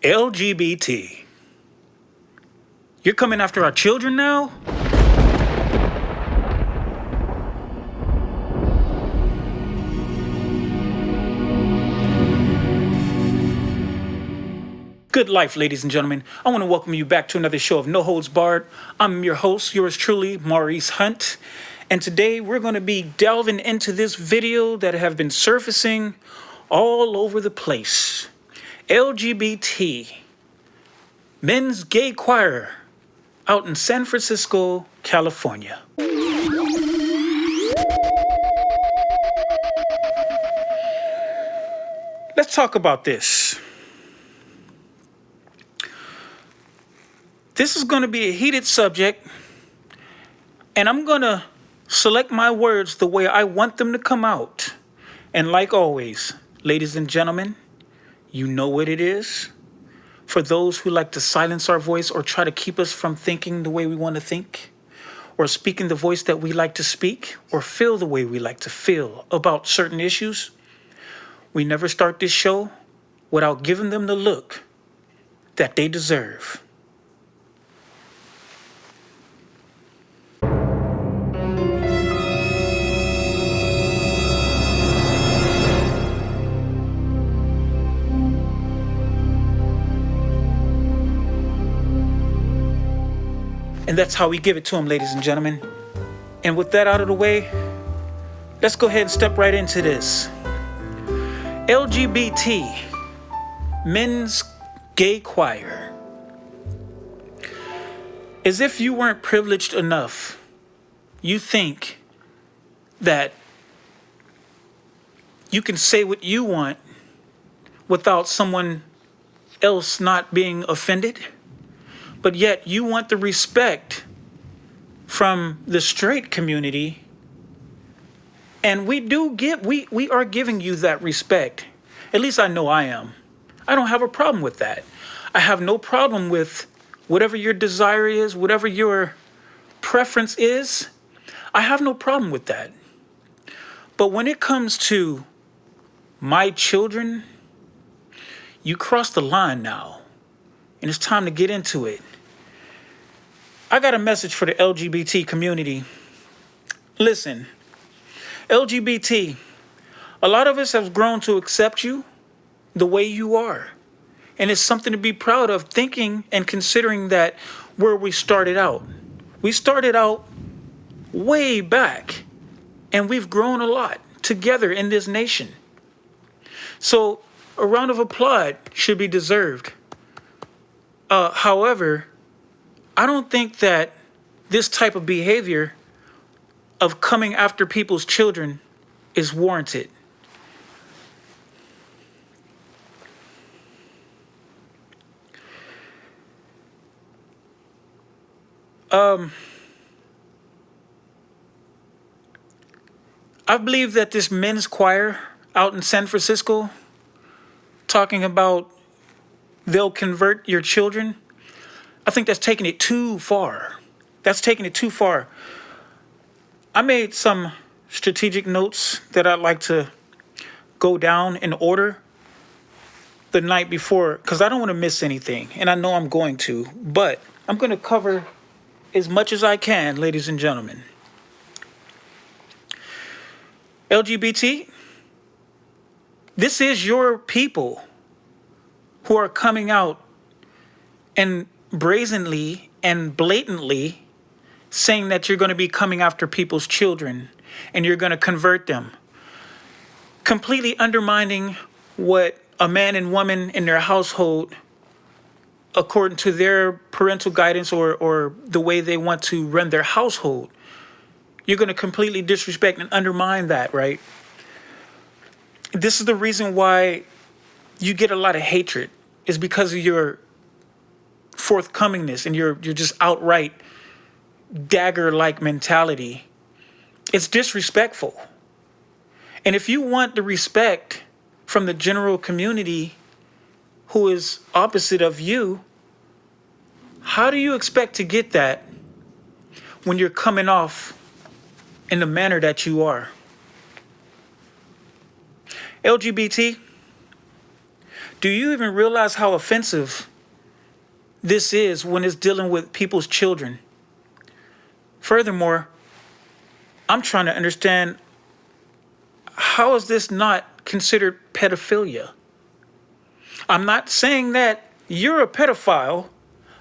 LGBT. You're coming after our children now? Good life, ladies and gentlemen. I want to welcome you back to another show of No Holds Barred. I'm your host, yours truly, Maurice Hunt. And today we're going to be delving into this video that have been surfacing all over the place. LGBT, men's gay choir out in San Francisco, California. Let's talk about this. This is going to be a heated subject, and I'm going to select my words the way I want them to come out. And like always, ladies and gentlemen, you know what it is. For those who like to silence our voice or try to keep us from thinking the way we want to think, or speaking the voice that we like to speak, or feel the way we like to feel about certain issues, we never start this show without giving them the look that they deserve. And that's how we give it to them, ladies and gentlemen. And with that out of the way, let's go ahead and step right into this. LGBT, men's gay choir. As if you weren't privileged enough, you think that you can say what you want without someone else not being offended? But yet you want the respect from the straight community, and we are giving you that respect. At least I know I am. I don't have a problem with that. I have no problem with whatever your desire is, whatever your preference is. I have no problem with that. But when it comes to my children, you cross the line now, and it's time to get into it. I got a message for the LGBT community. Listen, LGBT, a lot of us have grown to accept you the way you are. And it's something to be proud of, thinking and considering that where we started out. We started out way back, and we've grown a lot together in this nation. So a round of applause should be deserved. However, I don't think that this type of behavior of coming after people's children is warranted. I believe that this men's choir out in San Francisco, talking about they'll convert your children, I think that's taking it too far. That's taking it too far. I made some strategic notes that I'd like to go down in order the night before, because I don't want to miss anything, and I know I'm going to, but I'm going to cover as much as I can, ladies and gentlemen. LGBT, this is your people who are coming out and brazenly and blatantly saying that you're going to be coming after people's children and you're going to convert them, completely undermining what a man and woman in their household, according to their parental guidance or the way they want to run their household. You're going to completely disrespect and undermine that, right? This is the reason why you get a lot of hatred, is because of your forthcomingness and you're just outright dagger-like mentality. It's disrespectful. And if you want the respect from the general community who is opposite of you, how do you expect to get that when you're coming off in the manner that you are? LGBT, Do you even realize how offensive this is when it's dealing with people's children? Furthermore, I'm trying to understand, how is this not considered pedophilia? I'm not saying that you're a pedophile,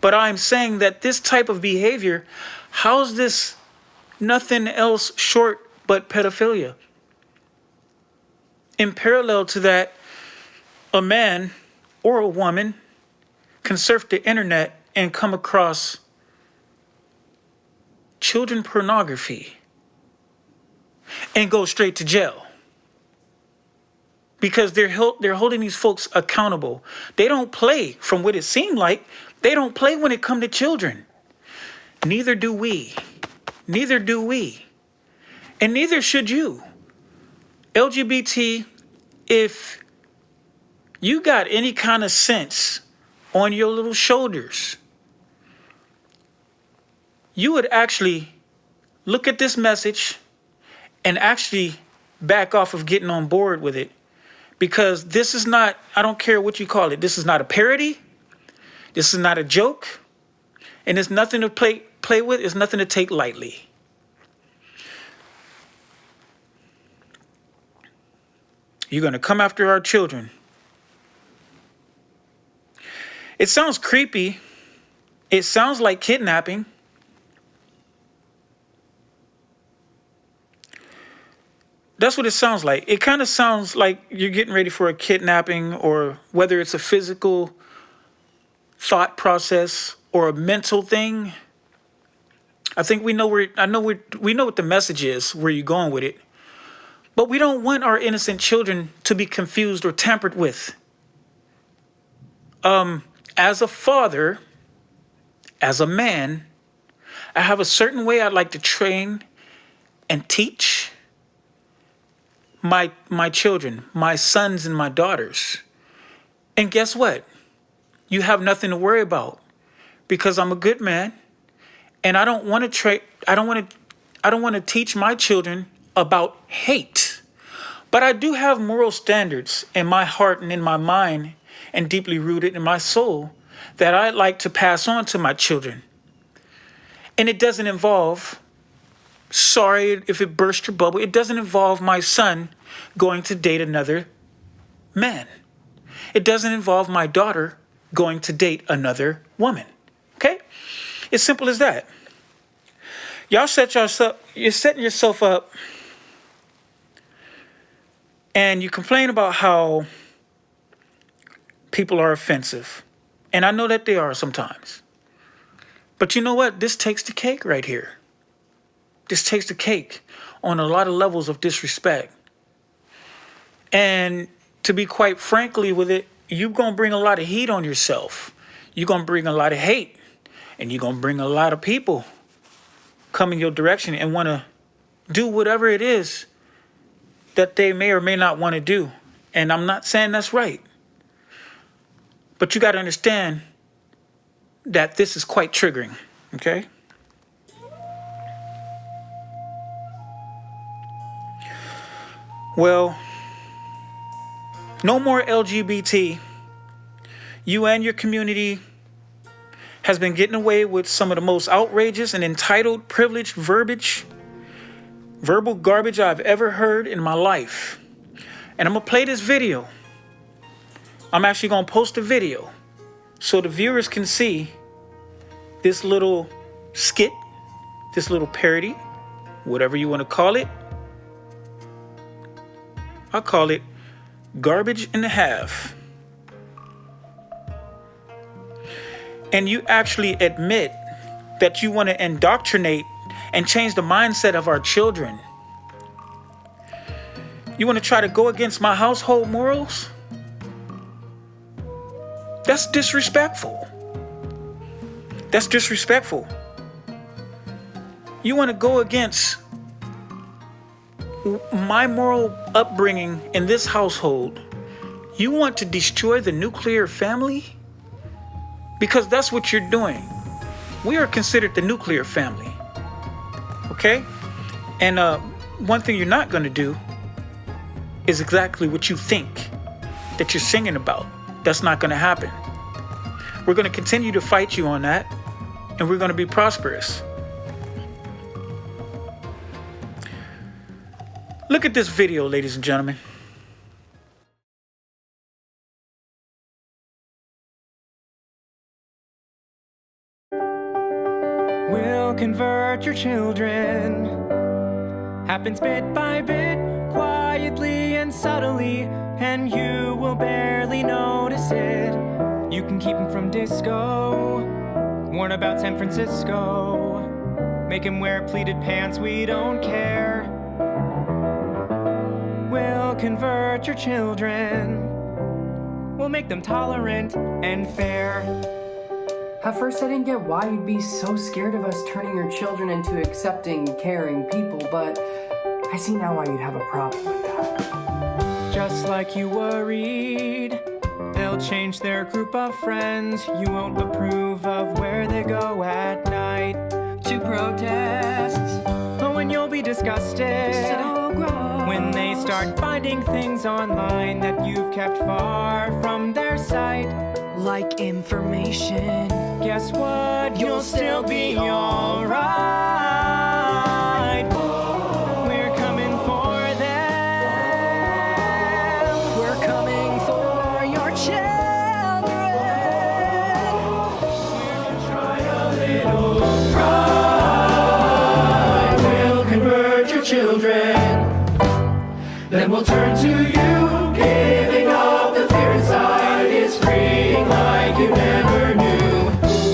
but I'm saying that this type of behavior, how is this nothing else short but pedophilia? In parallel to that, a man or a woman can surf the internet and come across children pornography and go straight to jail because they're holding these folks accountable. They don't play, from what it seemed like. They don't play when it comes to children. Neither do we. Neither do we. And neither should you. LGBT, if you got any kind of sense on your little shoulders, you would actually look at this message and actually back off of getting on board with it. Because this is not, I don't care what you call it, this is not a parody, this is not a joke, and it's nothing to play with, it's nothing to take lightly. You're going to come after our children. It sounds creepy. It sounds like kidnapping. That's what it sounds like. It kind of sounds like you're getting ready for a kidnapping, or whether it's a physical thought process or a mental thing. I think we know we know what the message is, where you're going with it. But we don't want our innocent children to be confused or tampered with. As a father, as a man, I have a certain way I'd like to train and teach my children, my sons and my daughters. And guess what? You have nothing to worry about, because I'm a good man, and I don't want to teach my children about hate. But I do have moral standards in my heart and in my mind, and deeply rooted in my soul, that I'd like to pass on to my children. And it doesn't involve, sorry if it burst your bubble, it doesn't involve my son going to date another man. It doesn't involve my daughter going to date another woman. Okay? It's simple as that. You're setting yourself up, and you complain about how people are offensive. And I know that they are sometimes. But you know what? This takes the cake right here. This takes the cake on a lot of levels of disrespect. And to be quite frankly with it, you're going to bring a lot of heat on yourself. You're going to bring a lot of hate. And you're going to bring a lot of people coming your direction and want to do whatever it is that they may or may not want to do. And I'm not saying that's right. But you got to understand that this is quite triggering, okay? Well, no more LGBT. You and your community has been getting away with some of the most outrageous and entitled, privileged verbal garbage I've ever heard in my life. And I'm going to play this video. I'm actually going to post a video so the viewers can see this little skit, this little parody, whatever you want to call it. I'll call it Garbage and a Half. And you actually admit that you want to indoctrinate and change the mindset of our children. You want to try to go against my household morals? That's disrespectful. That's disrespectful. You want to go against my moral upbringing in this household. You want to destroy the nuclear family? Because that's what you're doing. We are considered the nuclear family. Okay? And one thing you're not going to do is exactly what you think that you're singing about. That's not going to happen. We're going to continue to fight you on that, and we're going to be prosperous. Look at this video, ladies and gentlemen. We'll convert your children. Happens bit by bit, quietly and subtly, and you will barely notice it. You can keep him from disco, warn about San Francisco. Make him wear pleated pants, we don't care. We'll convert your children. We'll make them tolerant and fair. At first I didn't get why you'd be so scared of us turning your children into accepting, caring people, but I see now why you'd have a problem with that. Just like you worried, they'll change their group of friends. You won't approve of where they go at night to protests. Oh, and you'll be disgusted. So gross. When they start finding things online that you've kept far from their sight. Like information. Guess what? You'll still be alright. We're coming for them. We're coming for your children. We'll try a little pride. We'll convert your children. Then we'll turn to you, giving up the fear inside is freeing like you never knew.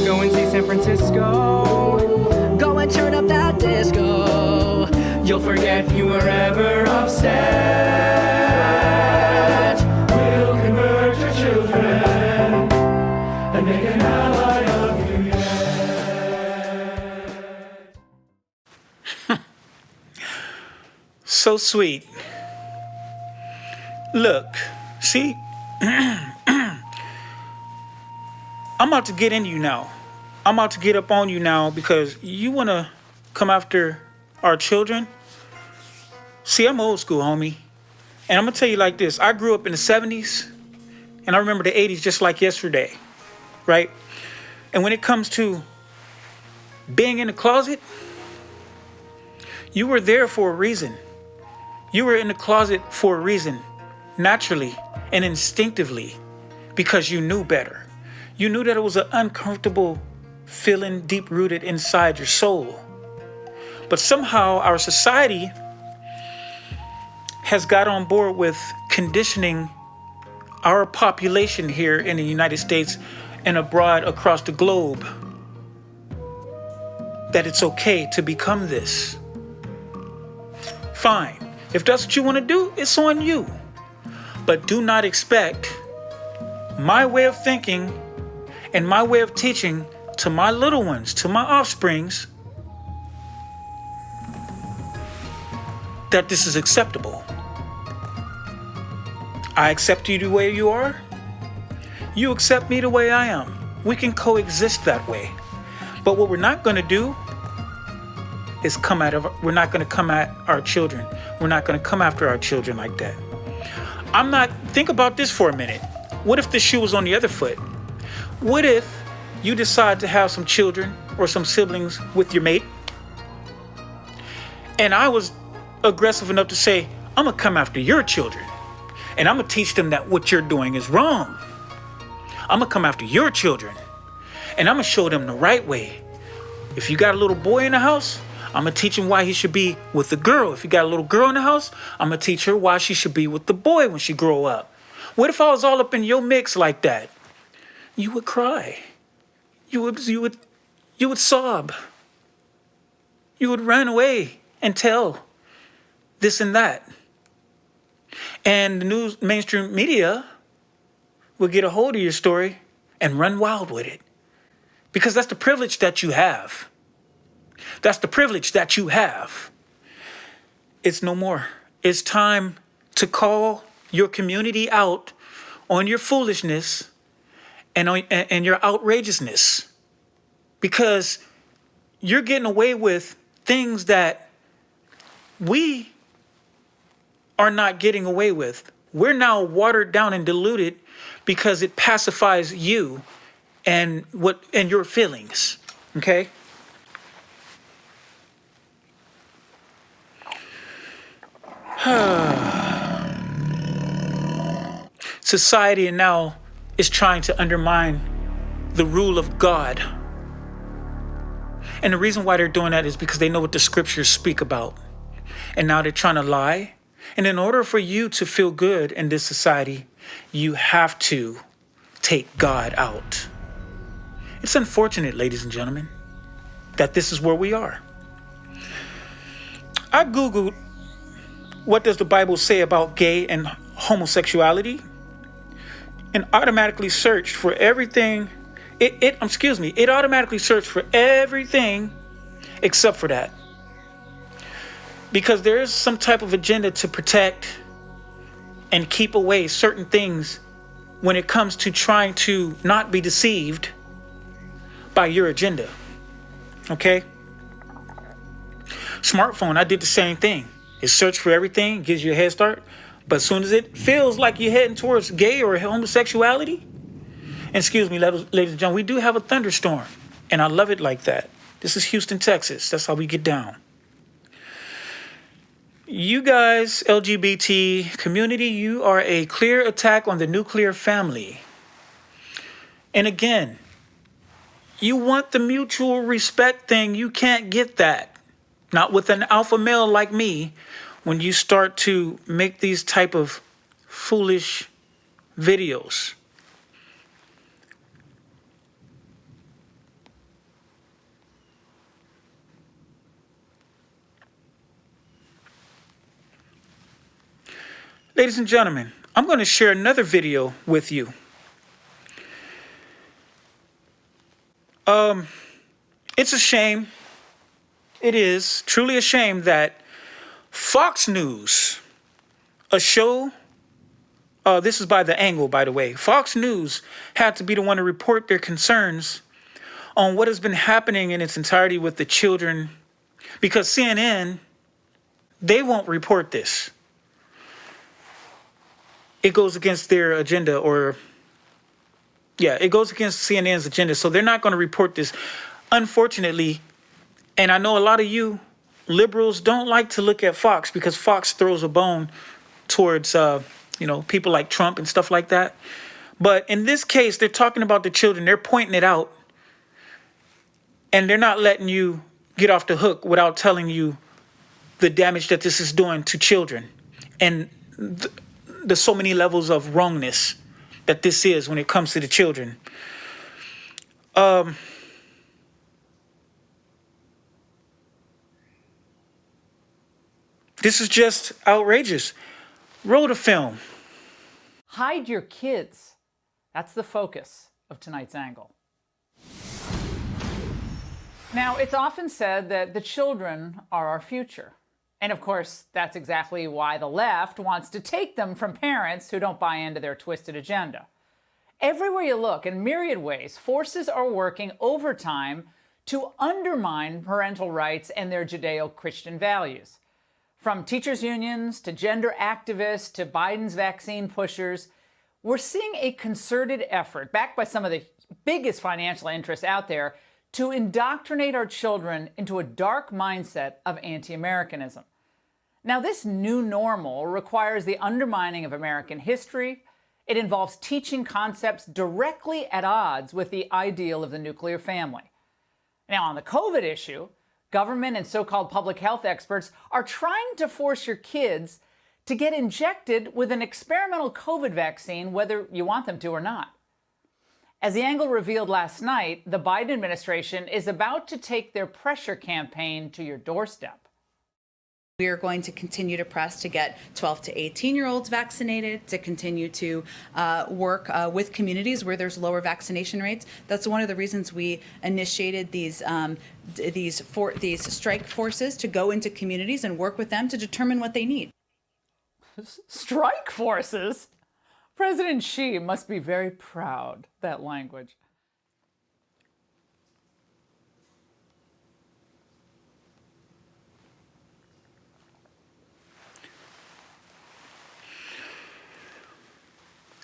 Go and see San Francisco. Go and turn up that disco. You'll forget you were ever upset. We'll convert your children and make an ally of you yet. So sweet. Look, see, I'm about to get in you now. I'm about to get up on you now because you want to come after our children. See, I'm old school, homie. And I'm going to tell you like this. I grew up in the 70s, and I remember the 80s just like yesterday, right? And when it comes to being in the closet, you were there for a reason. You were in the closet for a reason. Naturally and instinctively, because you knew better. You knew that it was an uncomfortable feeling deep-rooted inside your soul. But somehow our society has got on board with conditioning our population here in the United States and abroad across the globe that it's okay to become this. Fine. If that's what you want to do, it's on you. But do not expect my way of thinking and my way of teaching to my little ones, to my offsprings, that this is acceptable. I accept you the way you are. You accept me the way I am. We can coexist that way. But what we're not going to do is we're not going to come at our children. We're not going to come after our children like that. Think about this for a minute. What if the shoe was on the other foot? What if you decide to have some children or some siblings with your mate, and I was aggressive enough to say, I'm going to come after your children, and I'm going to teach them that what you're doing is wrong. I'm going to come after your children, and I'm going to show them the right way. If you got a little boy in the house, I'm going to teach him why he should be with the girl. If you got a little girl in the house, I'm going to teach her why she should be with the boy when she grow up. What if I was all up in your mix like that? You would cry. You would sob. You would run away and tell this and that. And the news, mainstream media would get a hold of your story and run wild with it. Because that's the privilege that you have. That's the privilege that you have. It's no more. It's time to call your community out on your foolishness and your outrageousness. Because you're getting away with things that we are not getting away with. we're now watered down and diluted because it pacifies you and your feelings. Okay? Society now is trying to undermine the rule of God. And the reason why they're doing that is because they know what the scriptures speak about. And now they're trying to lie. And in order for you to feel good in this society, you have to take God out. It's unfortunate, ladies and gentlemen, that this is where we are. I Googled, what does the Bible say about gay and homosexuality? And automatically searched for everything. It automatically searched for everything except for that. Because there is some type of agenda to protect and keep away certain things when it comes to trying to not be deceived by your agenda. Okay? Smartphone, I did the same thing. It searched for everything, gives you a head start. But as soon as it feels like you're heading towards gay or homosexuality, and excuse me, ladies and gentlemen, we do have a thunderstorm. And I love it like that. This is Houston, Texas. That's how we get down. You guys, LGBT community, you are a clear attack on the nuclear family. And again, you want the mutual respect thing. You can't get that. Not with an alpha male like me when you start to make these type of foolish videos. Ladies and gentlemen, I'm going to share another video with you. It's a shame. It is truly a shame that Fox News, a show, this is by The Angle, by the way. Fox News had to be the one to report their concerns on what has been happening in its entirety with the children, because CNN, they won't report this. It goes against their agenda, it goes against CNN's agenda. So they're not going to report this, unfortunately. And I know a lot of you liberals don't like to look at Fox because Fox throws a bone towards, people like Trump and stuff like that. But in this case, they're talking about the children. They're pointing it out. And they're not letting you get off the hook without telling you the damage that this is doing to children. And the so many levels of wrongness that this is when it comes to the children. This is just outrageous. Wrote a film. Hide your kids. That's the focus of tonight's angle. Now, it's often said that the children are our future. And of course, that's exactly why the left wants to take them from parents who don't buy into their twisted agenda. Everywhere you look, in myriad ways, forces are working overtime to undermine parental rights and their Judeo-Christian values. From teachers' unions to gender activists to Biden's vaccine pushers, we're seeing a concerted effort, backed by some of the biggest financial interests out there, to indoctrinate our children into a dark mindset of anti-Americanism. Now, this new normal requires the undermining of American history. It involves teaching concepts directly at odds with the ideal of the nuclear family. Now, on the COVID issue, government and so-called public health experts are trying to force your kids to get injected with an experimental COVID vaccine, whether you want them to or not. As The Angle revealed last night, the Biden administration is about to take their pressure campaign to your doorstep. We are going to continue to press to get 12 to 18-year-olds vaccinated, to continue to work with communities where there's lower vaccination rates. That's one of the reasons we initiated these strike forces to go into communities and work with them to determine what they need. Strike forces? President Xi must be very proud, that language.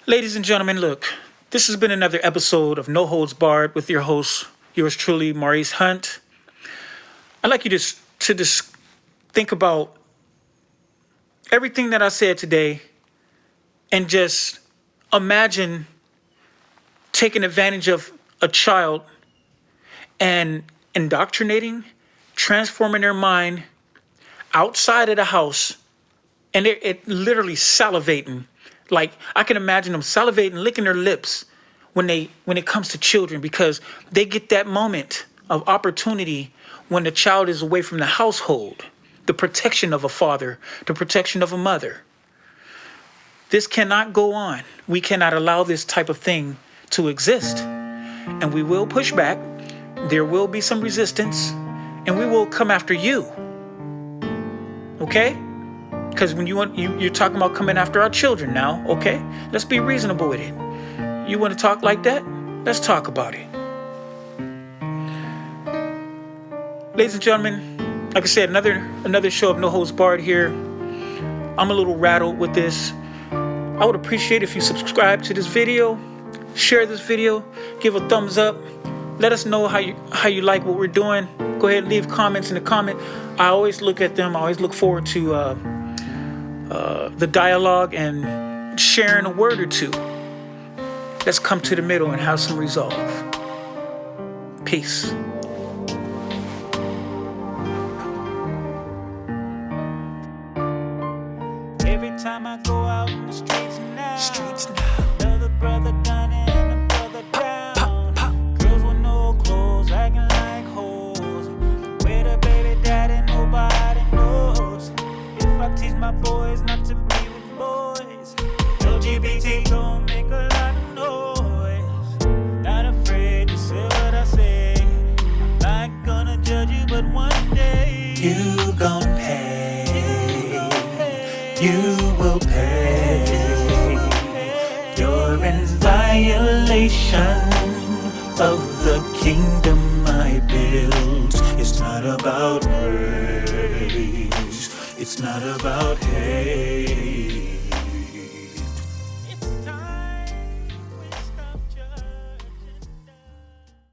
Ladies and gentlemen, look, this has been another episode of No Holds Barred with your host, yours truly, Maurice Hunt. I'd like you to just think about everything that I said today and just imagine taking advantage of a child and indoctrinating, transforming their mind outside of the house, and it literally salivating. Like, I can imagine them salivating, licking their lips when it comes to children, because they get that moment of opportunity when the child is away from the household, the protection of a father, the protection of a mother. This cannot go on. We cannot allow this type of thing to exist. And we will push back. There will be some resistance, and we will come after you. Okay? Because when you're talking about coming after our children now, okay? Let's be reasonable with it. You want to talk like that? Let's talk about it. Ladies and gentlemen, like I said, another show of No Holds Barred here. I'm a little rattled with this. I would appreciate if you subscribe to this video, share this video, give a thumbs up. Let us know how you like what we're doing. Go ahead and leave comments in the comment. I always look at them. I always look forward to the dialogue and sharing a word or two. Let's come to the middle and have some resolve. Peace. Every time I go out in the streets now, another brother gunning and a brother down. Girls with no clothes acting like hoes. Where the baby daddy, nobody knows. If I teach my boys not to be with boys, LGBT gon' make a lot of noise. Not afraid to say what I say. I'm not gonna judge you, but one day you gon' pay. You will pay. You're in violation of the kingdom I built. It's not about race. It's not about hate.